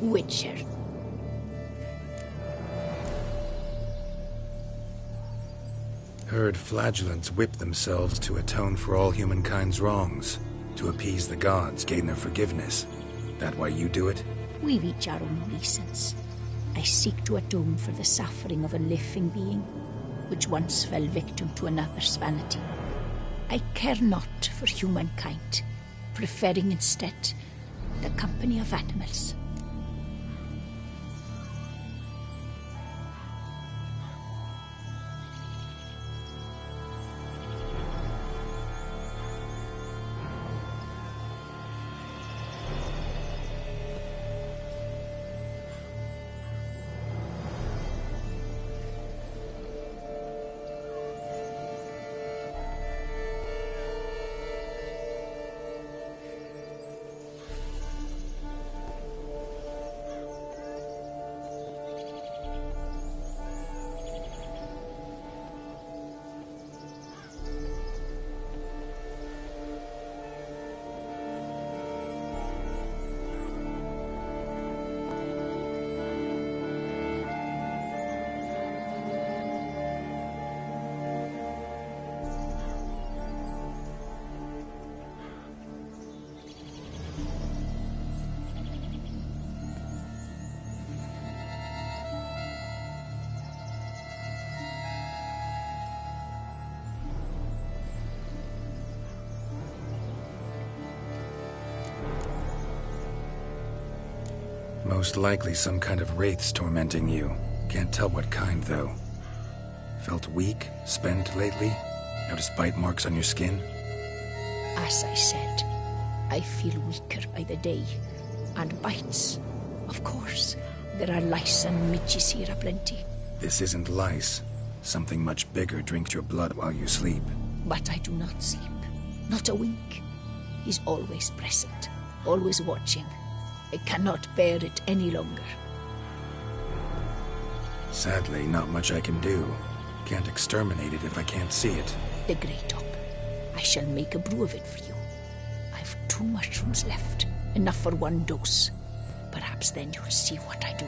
Witcher. Heard flagellants whip themselves to atone for all humankind's wrongs, to appease the gods, gain their forgiveness. That why you do it? We've each our own reasons. I seek to atone for the suffering of a living being, which once fell victim to another's vanity. I care not for humankind, preferring instead the company of animals. Most likely some kind of wraiths tormenting you. Can't tell what kind, though. Felt weak, spent lately? Noticed bite marks on your skin? As I said, I feel weaker by the day. And bites. Of course, there are lice and midges here aplenty. This isn't lice. Something much bigger drinks your blood while you sleep. But I do not sleep. Not a wink. He's always present, always watching. I cannot bear it any longer. Sadly, not much I can do. Can't exterminate it if I can't see it. The Great Top. I shall make a brew of it for you. I've 2 mushrooms left. Enough for 1 dose. Perhaps then you'll see what I do.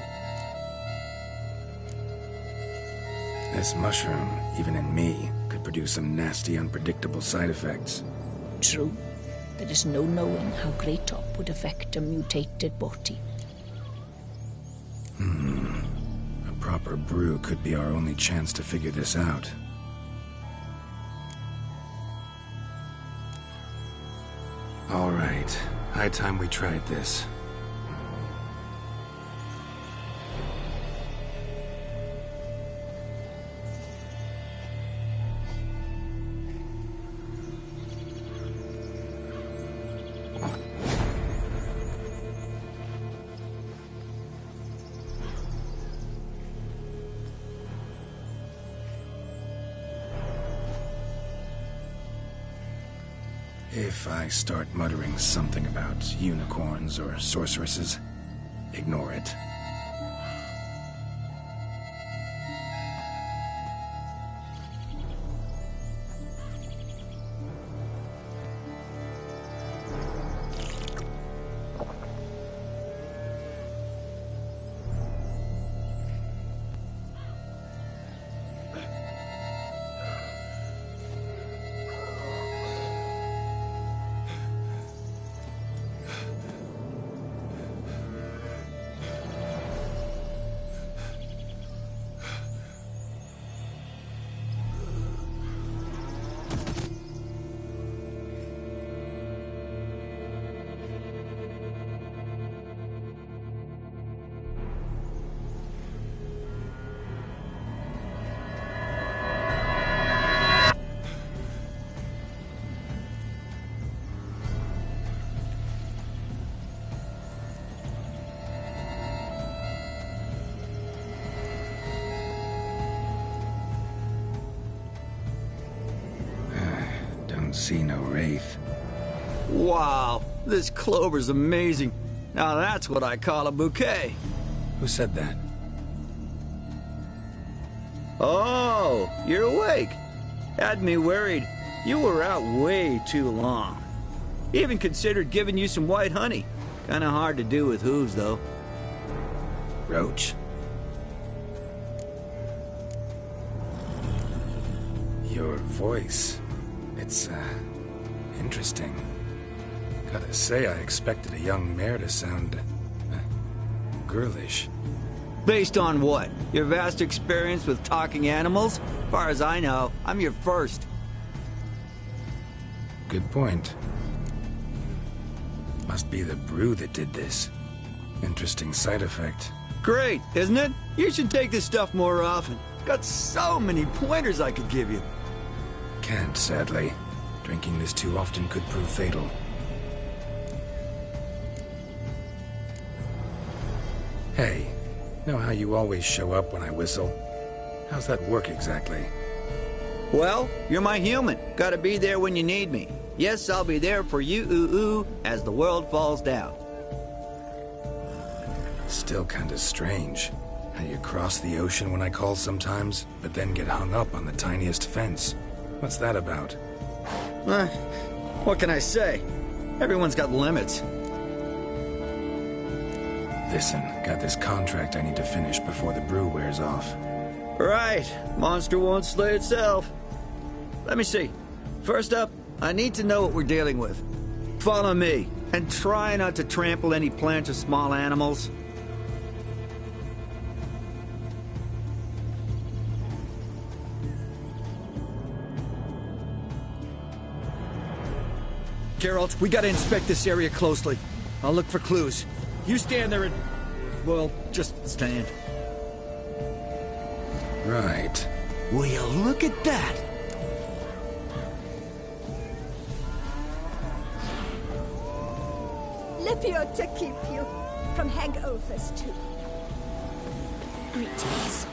This mushroom, even in me, could produce some nasty, unpredictable side effects. True. There is no knowing how Great Top would affect a mutated body. A proper brew could be our only chance to figure this out. All right. High time we tried this. If I start muttering something about unicorns or sorceresses, ignore it. See no wraith. Wow, this clover's amazing. Now that's what I call a bouquet. Who said that? Oh, you're awake. Had me worried. You were out way too long. Even considered giving you some white honey. Kinda hard to do with hooves, though. Roach? Your voice. It's, interesting. Gotta say, I expected a young mare to sound... girlish. Based on what? Your vast experience with talking animals? Far as I know, I'm your first. Good point. Must be the brew that did this. Interesting side effect. Great, isn't it? You should take this stuff more often. Got so many pointers I could give you. Can't, sadly. Drinking this too often could prove fatal. Hey, know how you always show up when I whistle? How's that work exactly? Well, you're my human. Gotta be there when you need me. Yes, I'll be there for you, ooh, as the world falls down. Still kinda strange. How you cross the ocean when I call sometimes, but then get hung up on the tiniest fence. What's that about? What can I say? Everyone's got limits. Listen, got this contract I need to finish before the brew wears off. Right. Monster won't slay itself. Let me see. First up, I need to know what we're dealing with. Follow me, and try not to trample any plants or small animals. Geralt, we gotta inspect this area closely. I'll look for clues. You stand there and... well, just stand. Right. Will you look at that? Lipio to keep you from hangovers too. Greetings.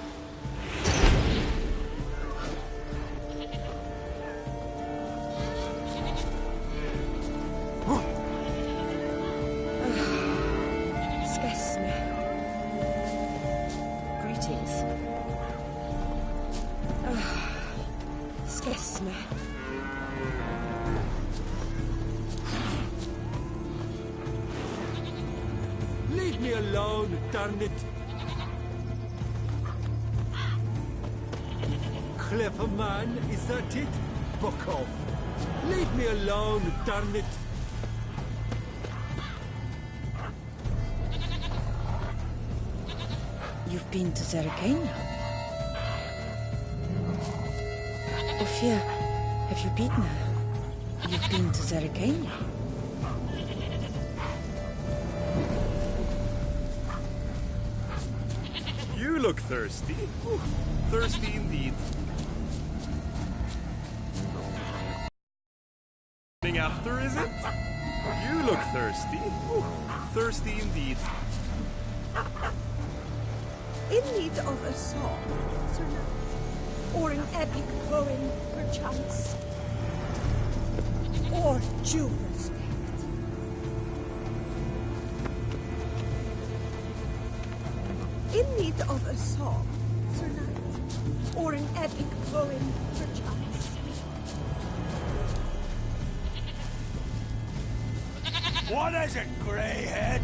Leave me alone, darn it! Clever man, is that it? Fuck off! Leave me alone, darn it! You've been to Zerrikania? Ophir, have you beaten her? You've been to Zerrikania? You look thirsty. Ooh, thirsty indeed. After, is it? You look thirsty. Ooh, thirsty indeed. In need of a song, Sir Knight, or an epic poem, perchance, or due respect. In need of a song, Sir Knight, or an epic poem, perchance. What is it, greyhead?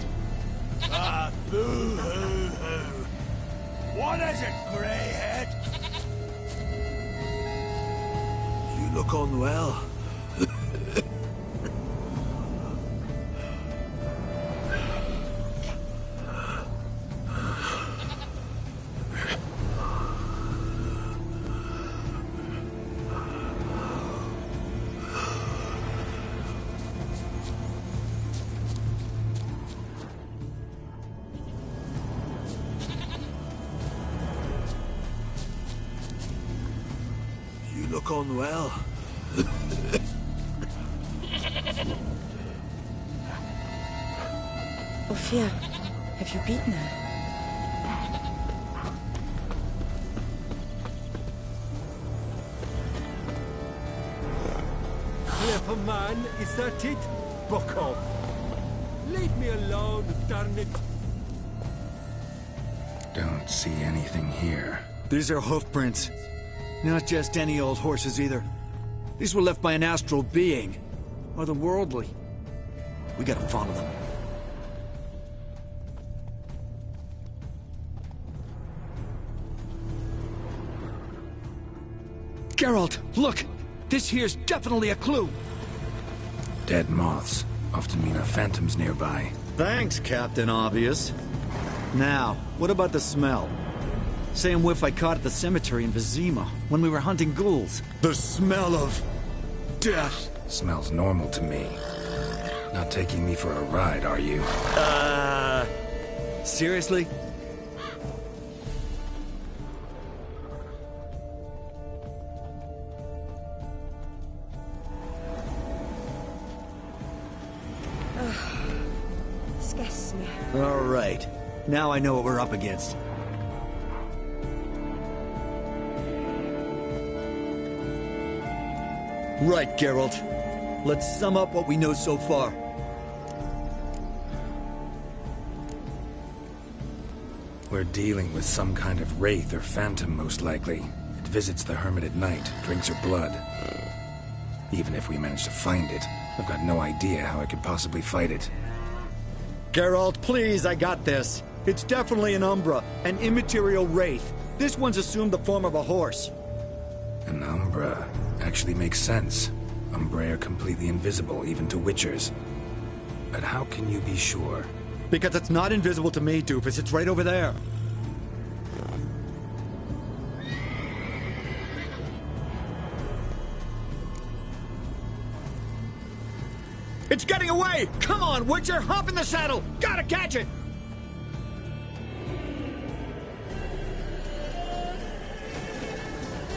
Ah, boo-hoo-hoo. What is it, greyhead? You look unwell. You look unwell. Ophir, have you beaten her? Clever man, is that it? Fuck off. Leave me alone, darn it. Don't see anything here. These are hoof prints. Not just any old horses either. These were left by an astral being. Otherworldly. We gotta follow them. Geralt, look! This here's definitely a clue! Dead moths often mean a phantom's nearby. Thanks, Captain Obvious. Now, what about the smell? Same whiff I caught at the cemetery in Vizima when we were hunting ghouls. The smell of... death. Smells normal to me. Not taking me for a ride, are you? Seriously? Disgusts me. All right. Now I know what we're up against. Right, Geralt. Let's sum up what we know so far. We're dealing with some kind of wraith or phantom, most likely. It visits the hermit at night, drinks her blood. Even if we manage to find it, I've got no idea how I could possibly fight it. Geralt, please, I got this. It's definitely an Umbra, an immaterial wraith. This one's assumed the form of a horse. An Umbra actually makes sense. Umbrae are completely invisible, even to Witchers. But how can you be sure? Because it's not invisible to me, Doofus. It's right over there. It's getting away! Come on, Witcher! Hop in the saddle! Gotta catch it!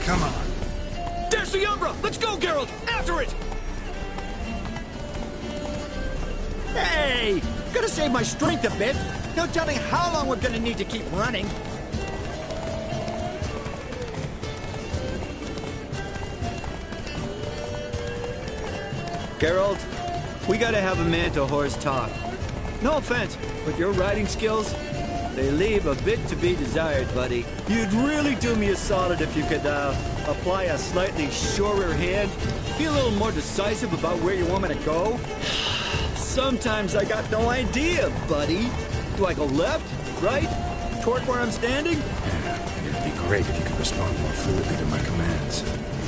Come on. There's the Umbra! Let's go, Geralt! After it! Hey! Gotta save my strength a bit. No telling how long we're gonna need to keep running. Geralt, we gotta have a man-to-horse talk. No offense, but your riding skills, they leave a bit to be desired, buddy. You'd really do me a solid if you could, apply a slightly surer hand. Be a little more decisive about where you want me to go. Sometimes I got no idea, buddy. Do I go left, right, toward where I'm standing? Yeah, and it'd be great if you could respond more fluidly to my commands.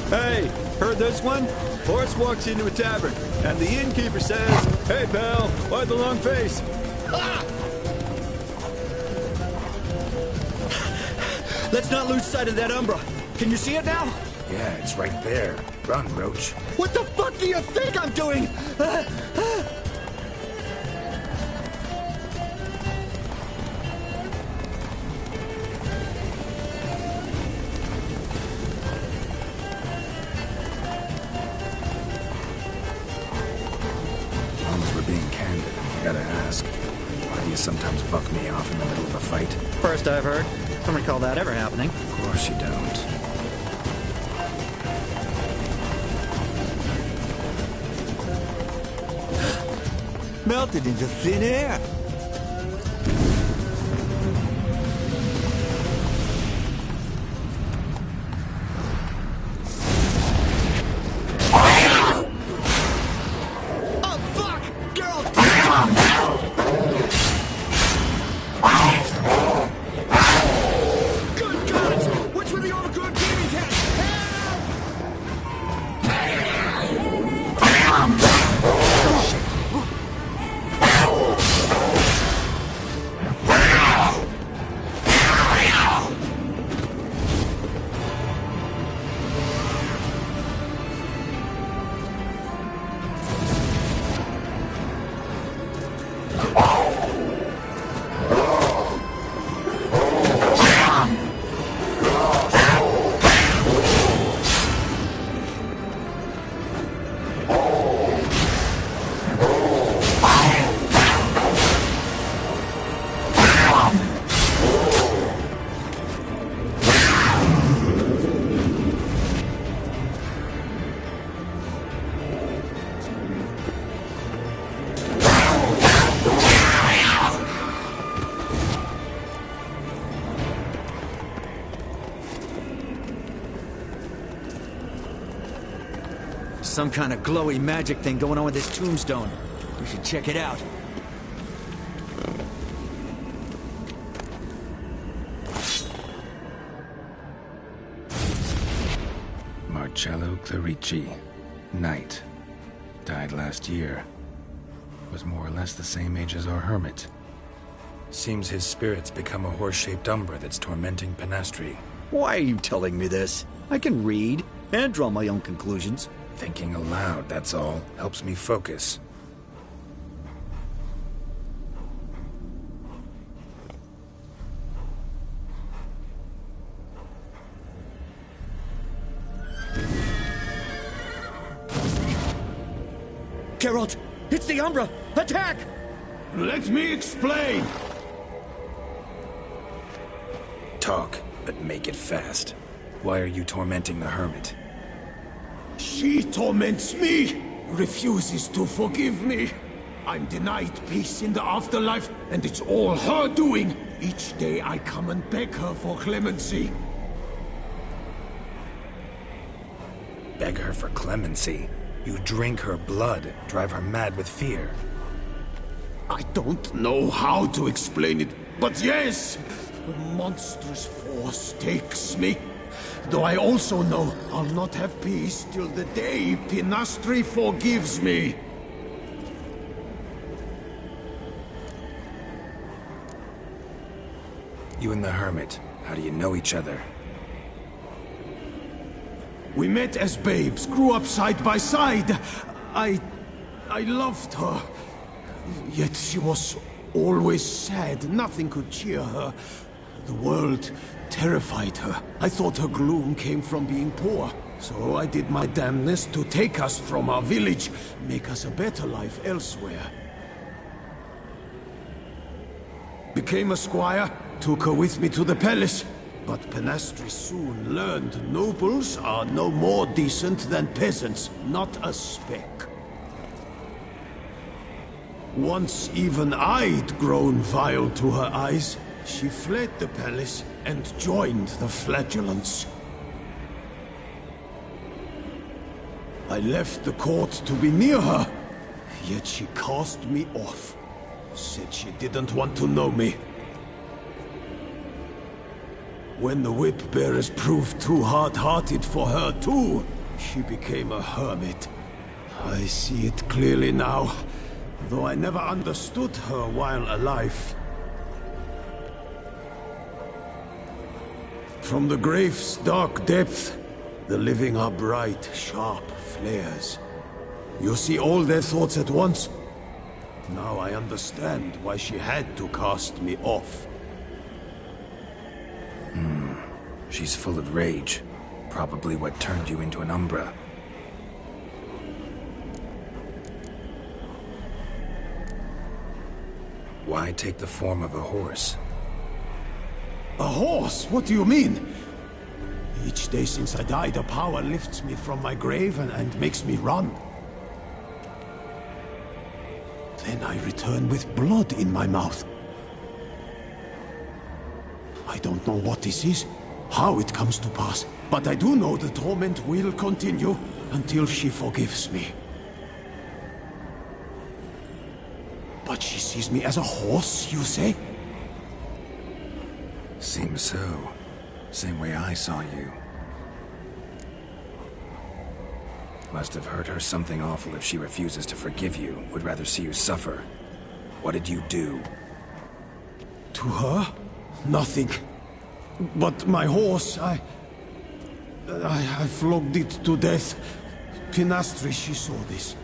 Hey, heard this one? Horse walks into a tavern, and the innkeeper says, "Hey, pal, why the long face?" Ah! Let's not lose sight of that Umbra. Can you see it now? Yeah, it's right there. Run, Roach. What the fuck do you think I'm doing? As long as we're being candid, I gotta ask. Why do you sometimes buck me off in the middle of a fight? First I've heard. Don't recall that ever happening. Of course you don't. Melted into thin air. Oh, fuck! Geralt! Good gods! What's with the overgrown demon cat? Some kind of glowy magic thing going on with this tombstone. We should check it out. Cello Clarici, Knight. Died last year. Was more or less the same age as our hermit. Seems his spirit's become a horse-shaped umbra that's tormenting Penastri. Why are you telling me this? I can read and draw my own conclusions. Thinking aloud, that's all. Helps me focus. Geralt, it's the Umbra! Attack! Let me explain! Talk, but make it fast. Why are you tormenting the hermit? She torments me, refuses to forgive me. I'm denied peace in the afterlife, and it's all her doing. Each day I come and beg her for clemency. Beg her for clemency? You drink her blood, drive her mad with fear. I don't know how to explain it, but yes, a monstrous force takes me. Though I also know I'll not have peace till the day Penastri forgives me. You and the hermit, how do you know each other? We met as babes, grew up side by side. I loved her. Yet she was always sad. Nothing could cheer her. The world terrified her. I thought her gloom came from being poor. So I did my damnedest to take us from our village, make us a better life elsewhere. Became a squire, took her with me to the palace. But Penastri soon learned nobles are no more decent than peasants, not a speck. Once even I'd grown vile to her eyes, she fled the palace and joined the flagellants. I left the court to be near her, yet she cast me off. Said she didn't want to know me. When the whip-bearers proved too hard-hearted for her too, she became a hermit. I see it clearly now, though I never understood her while alive. From the grave's dark depth, the living are bright, sharp flares. You see all their thoughts at once. Now I understand why she had to cast me off. She's full of rage. Probably what turned you into an Umbra. Why take the form of a horse? A horse? What do you mean? Each day since I died, a power lifts me from my grave and makes me run. Then I return with blood in my mouth. I don't know what this is, how it comes to pass, but I do know the torment will continue until she forgives me. But she sees me as a horse, you say? Seems so. Same way I saw you. Must have hurt her something awful if she refuses to forgive you, would rather see you suffer. What did you do? To her? Nothing. But my horse, I flogged it to death. Penastri, she saw this.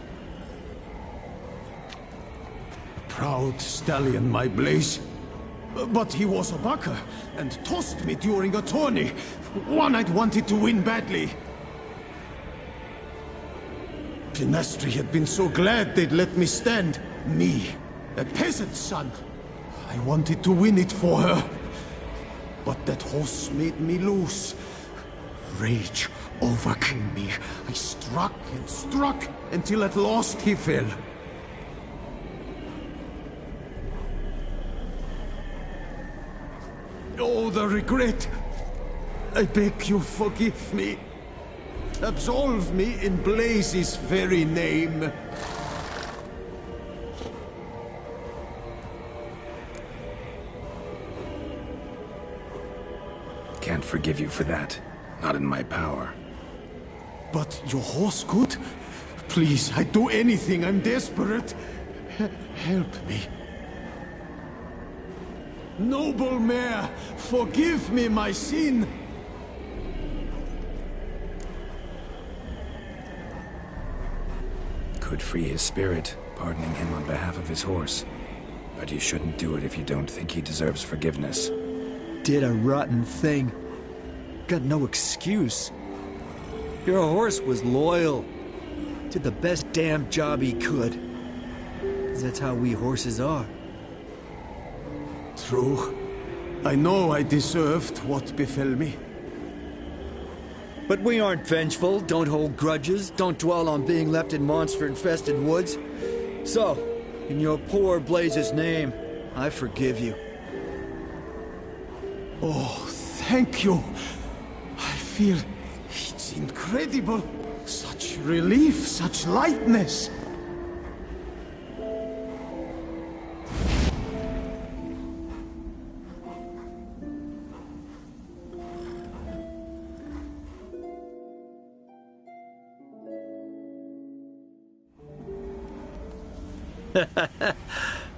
Proud stallion, my Blaze. But he was a bucker, and tossed me during a tourney. One I'd wanted to win badly. Penastri had been so glad they'd let me stand. Me, a peasant's son. I wanted to win it for her. But that horse made me loose. Rage overcame me. I struck and struck until at last he fell. Oh, the regret. I beg you forgive me. Absolve me in Blaze's very name. Can't forgive you for that. Not in my power. But your horse could? Please, I'd do anything. I'm desperate. Help me. Noble mare, forgive me my sin. Could free his spirit, pardoning him on behalf of his horse. But you shouldn't do it if you don't think he deserves forgiveness. Did a rotten thing. Got no excuse. Your horse was loyal. Did the best damn job he could. 'Cause that's how we horses are. True. I know I deserved what befell me. But we aren't vengeful, don't hold grudges, don't dwell on being left in monster-infested woods. So, in your poor Blaze's name, I forgive you. Oh, thank you. I feel it's incredible. Such relief, such lightness.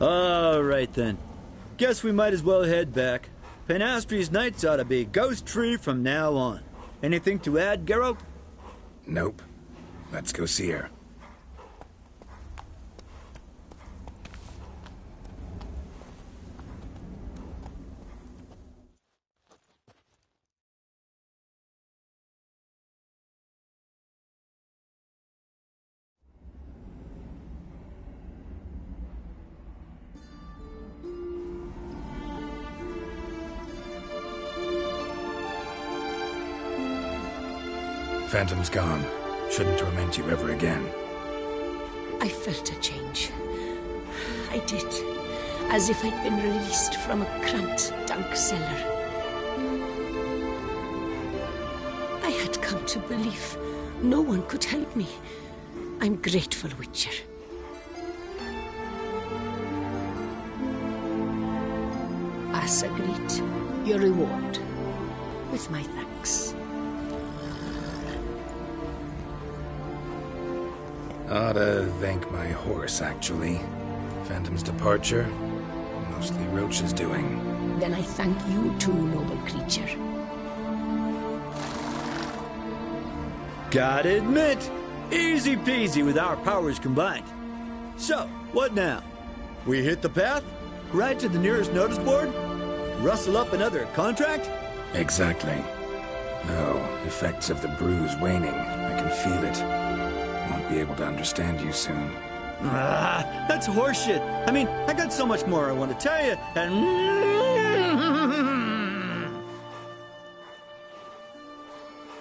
All right then. Guess we might as well head back. Penastri's nights ought to be ghost-free from now on. Anything to add, Geralt? Nope. Let's go see her. Phantom's gone. Shouldn't torment you ever again. I felt a change. I did. As if I'd been released from a cramped, dank cellar. I had come to believe no one could help me. I'm grateful, Witcher. As agreed, your reward. With my thanks. Ought to thank my horse, actually. Phantom's departure, mostly Roach's doing. Then I thank you too, noble creature. Gotta admit, easy peasy with our powers combined. So, what now? We hit the path? Right to the nearest notice board? Rustle up another contract? Exactly. Oh, effects of the bruise waning. I can feel it. Won't be able to understand you soon. That's horseshit. I mean, I got so much more I want to tell you, and...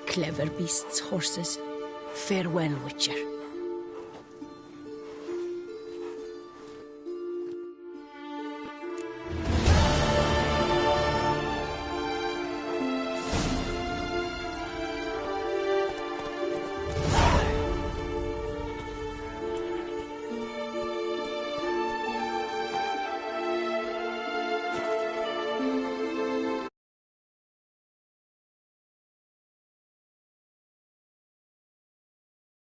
Clever beasts, horses. Farewell, Witcher.